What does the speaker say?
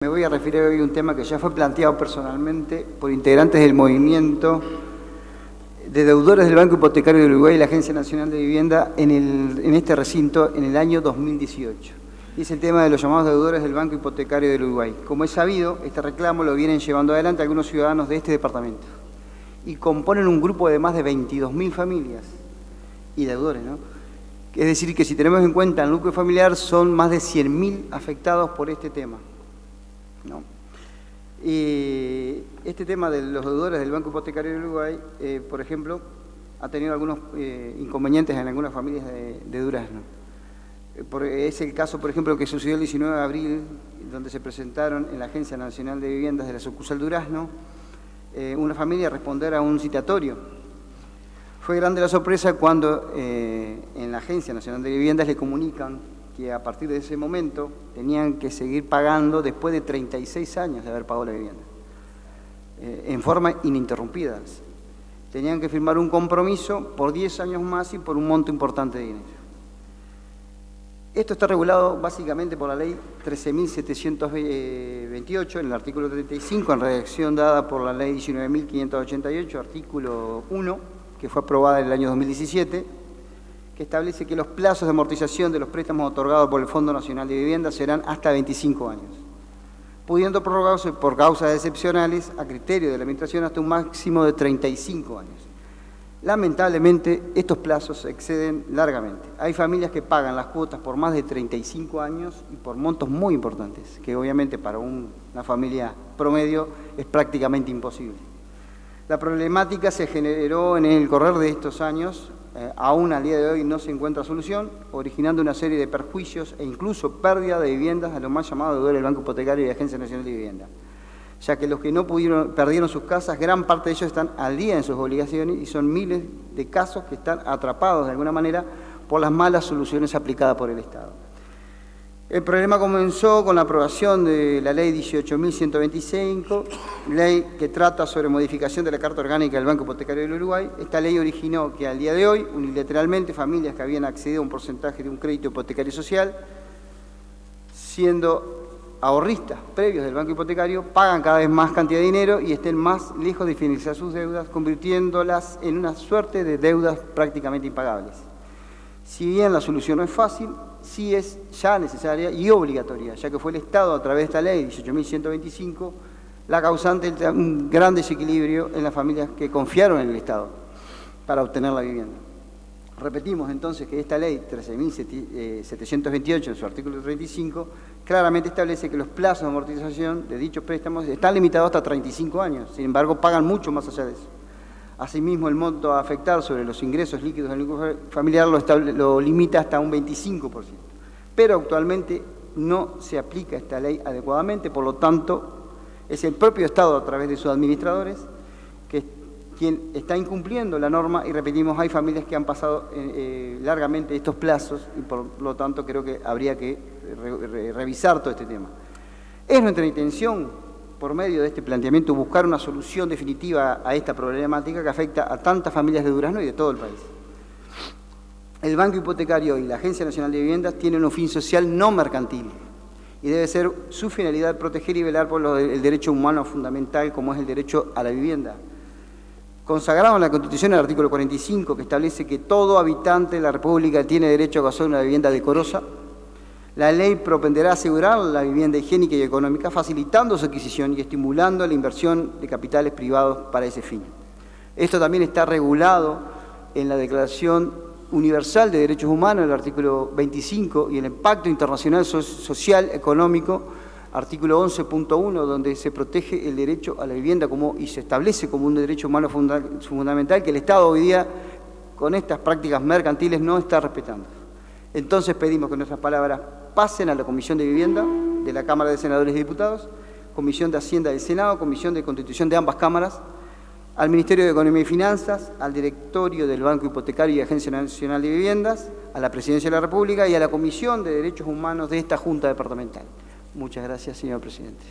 Me voy a referir hoy a un tema que ya fue planteado personalmente por integrantes del movimiento de deudores del Banco Hipotecario de Uruguay y la Agencia Nacional de Vivienda en este recinto en el año 2018. Y es el tema de los llamados deudores del Banco Hipotecario del Uruguay. Como es sabido, este reclamo lo vienen llevando adelante algunos ciudadanos de este departamento y componen un grupo de más de 22.000 familias y deudores, ¿no? Es decir, que si tenemos en cuenta el núcleo familiar, son más de 100.000 afectados por este tema, ¿no? Y este tema de los deudores del Banco Hipotecario de Uruguay, por ejemplo, ha tenido algunos inconvenientes en algunas familias de Durazno. Es el caso, por ejemplo, que sucedió el 19 de abril, donde se presentaron en la Agencia Nacional de Viviendas de la sucursal Durazno una familia a responder a un citatorio. Fue grande la sorpresa cuando en la Agencia Nacional de Viviendas le comunican que a partir de ese momento tenían que seguir pagando después de 36 años de haber pagado la vivienda, en forma ininterrumpida. Tenían que firmar un compromiso por 10 años más y por un monto importante de dinero. Esto está regulado básicamente por la ley 13.728, en el artículo 35, en redacción dada por la ley 19.588, artículo 1, que fue aprobada en el año 2017, que establece que los plazos de amortización de los préstamos otorgados por el Fondo Nacional de Vivienda serán hasta 25 años, pudiendo prorrogarse por causas excepcionales a criterio de la Administración hasta un máximo de 35 años. Lamentablemente, estos plazos se exceden largamente. Hay familias que pagan las cuotas por más de 35 años y por montos muy importantes, que obviamente para una familia promedio es prácticamente imposible. La problemática se generó en el correr de estos años. Aún al día de hoy no se encuentra solución, originando una serie de perjuicios e incluso pérdida de viviendas a los más llamados deudores del Banco Hipotecario y la Agencia Nacional de Vivienda, ya que los que no perdieron sus casas, gran parte de ellos están al día en sus obligaciones y son miles de casos que están atrapados de alguna manera por las malas soluciones aplicadas por el Estado. El problema comenzó con la aprobación de la ley 18.125, ley que trata sobre modificación de la Carta Orgánica del Banco Hipotecario del Uruguay. Esta ley originó que al día de hoy, unilateralmente, familias que habían accedido a un porcentaje de un crédito hipotecario social, siendo ahorristas previos del Banco Hipotecario, pagan cada vez más cantidad de dinero y estén más lejos de finalizar sus deudas, convirtiéndolas en una suerte de deudas prácticamente impagables. Si bien la solución no es fácil, sí es ya necesaria y obligatoria, ya que fue el Estado, a través de esta ley 18.125, la causante de un gran desequilibrio en las familias que confiaron en el Estado para obtener la vivienda. Repetimos entonces que esta ley 13.728, en su artículo 35, claramente establece que los plazos de amortización de dichos préstamos están limitados hasta 35 años, sin embargo pagan mucho más allá de eso. Asimismo, el monto a afectar sobre los ingresos líquidos del núcleo familiar lo limita hasta un 25%. Pero actualmente no se aplica esta ley adecuadamente, por lo tanto, es el propio Estado, a través de sus administradores, quien está incumpliendo la norma y, repetimos, hay familias que han pasado largamente estos plazos y, por lo tanto, creo que habría que revisar todo este tema. Es nuestra intención, por medio de este planteamiento, buscar una solución definitiva a esta problemática que afecta a tantas familias de Durazno y de todo el país. El Banco Hipotecario y la Agencia Nacional de Viviendas tienen un fin social no mercantil y debe ser su finalidad proteger y velar por el derecho humano fundamental, como es el derecho a la vivienda. Consagrado en la Constitución, el artículo 45, que establece que todo habitante de la República tiene derecho a gozar de una vivienda decorosa. La ley propenderá a asegurar la vivienda higiénica y económica, facilitando su adquisición y estimulando la inversión de capitales privados para ese fin. Esto también está regulado en la Declaración Universal de Derechos Humanos, el artículo 25, y el Pacto Internacional Social Económico, artículo 11.1, donde se protege el derecho a la vivienda y se establece como un derecho humano fundamental que el Estado hoy día, con estas prácticas mercantiles, no está respetando. Entonces pedimos que nuestras palabras pasen a la Comisión de Vivienda de la Cámara de Senadores y Diputados, Comisión de Hacienda del Senado, Comisión de Constitución de ambas cámaras, al Ministerio de Economía y Finanzas, al Directorio del Banco Hipotecario y Agencia Nacional de Viviendas, a la Presidencia de la República y a la Comisión de Derechos Humanos de esta Junta Departamental. Muchas gracias, señor presidente.